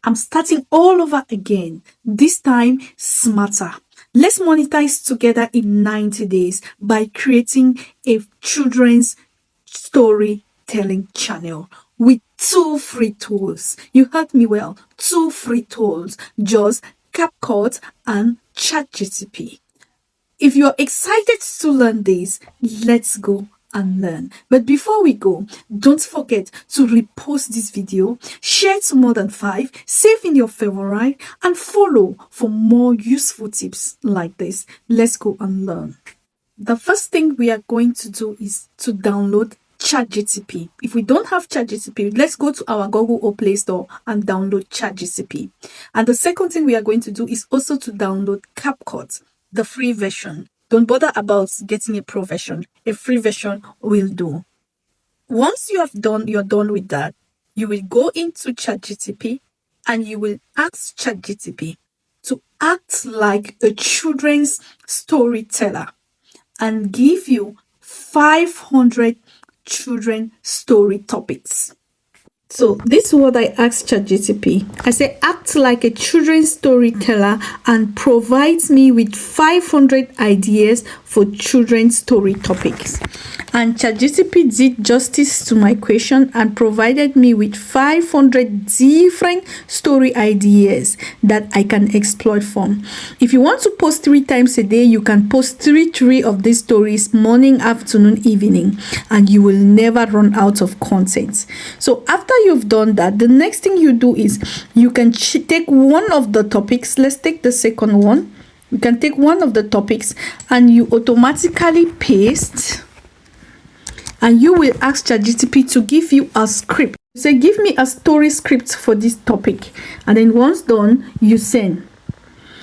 I'm starting all over again, this time smarter. Let's monetize together in 90 days by creating a children's storytelling channel with 2 free tools. You heard me well. 2 free tools, just CapCut and ChatGPT. If you're excited to learn this, let's go and learn. But before we go, don't forget to repost this video, share to more than 5, save in your favorite, and follow for more useful tips like this. Let's go and learn. The first thing we are going to do is to download ChatGPT. If we don't have ChatGPT, let's go to our Google or Play Store and download ChatGPT. And the second thing we are going to do is also to download CapCut, the free version. Don't bother about getting a pro version. A free version will do. Once you're done with that, you will go into ChatGPT and you will ask ChatGPT to act like a children's storyteller and give you 500 children story topics. So this is what I asked ChatGPT. I say, act like a children's storyteller and provides me with 500 ideas for children's story topics. And ChatGPT did justice to my question and provided me with 500 different story ideas that I can exploit from. If you want to post 3 times a day, you can post three of these stories, morning, afternoon, evening, and you will never run out of content. So after you've done that, the next thing you do is you can take one of the topics. Let's take the second one. You can take one of the topics and you automatically paste, and you will ask ChatGPT to give you a script. Say, give me a story script for this topic, and then once done, you send.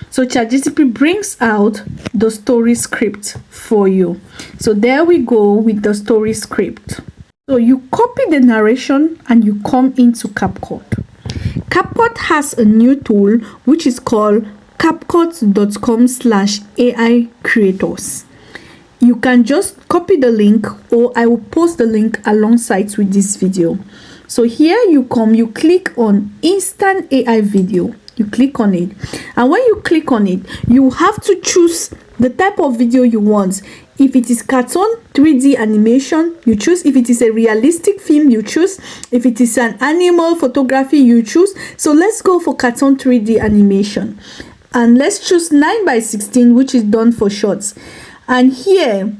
So ChatGPT brings out the story script for you. So there we go with the story script. So you copy the narration and you come into CapCut. CapCut has a new tool which is called capcut.com/AI creators. You can just copy the link, or I will post the link alongside with this video. So here you come, you click on instant AI video. You click on it, and when you click on it, you have to choose the type of video you want. If it is cartoon 3D animation, you choose. If it is a realistic film, you choose. If it is an animal photography, you choose. So let's go for cartoon 3D animation, and let's choose 9:16, which is done for shorts. And here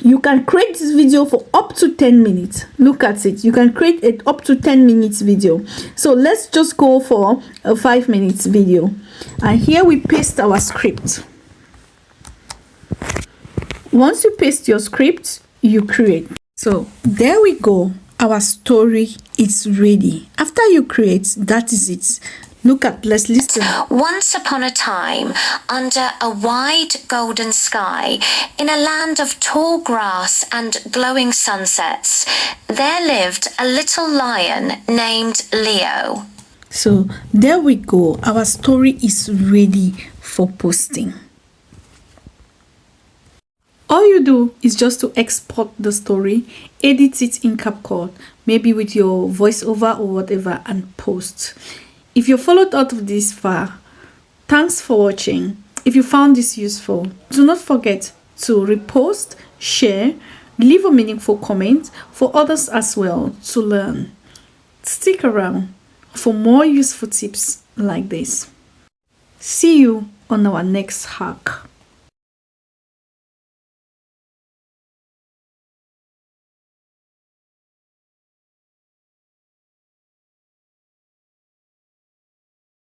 you can create this video for up to 10 minutes. Look at it. You can create it up to 10 minutes video. So let's just go for a 5 minutes video. And here we paste our script. Once you paste your script, you create. So there we go. Our story is ready. After you create, that is it. Look at, let's listen. Once upon a time, under a wide golden sky, in a land of tall grass and glowing sunsets, there lived a little lion named Leo. So there we go. Our story is ready for posting. All you do is just to export the story, edit it in CapCut, maybe with your voiceover or whatever, and post. If you followed out of this far, thanks for watching. If you found this useful, do not forget to repost, share, leave a meaningful comment for others as well to learn. Stick around for more useful tips like this. See you on our next hack.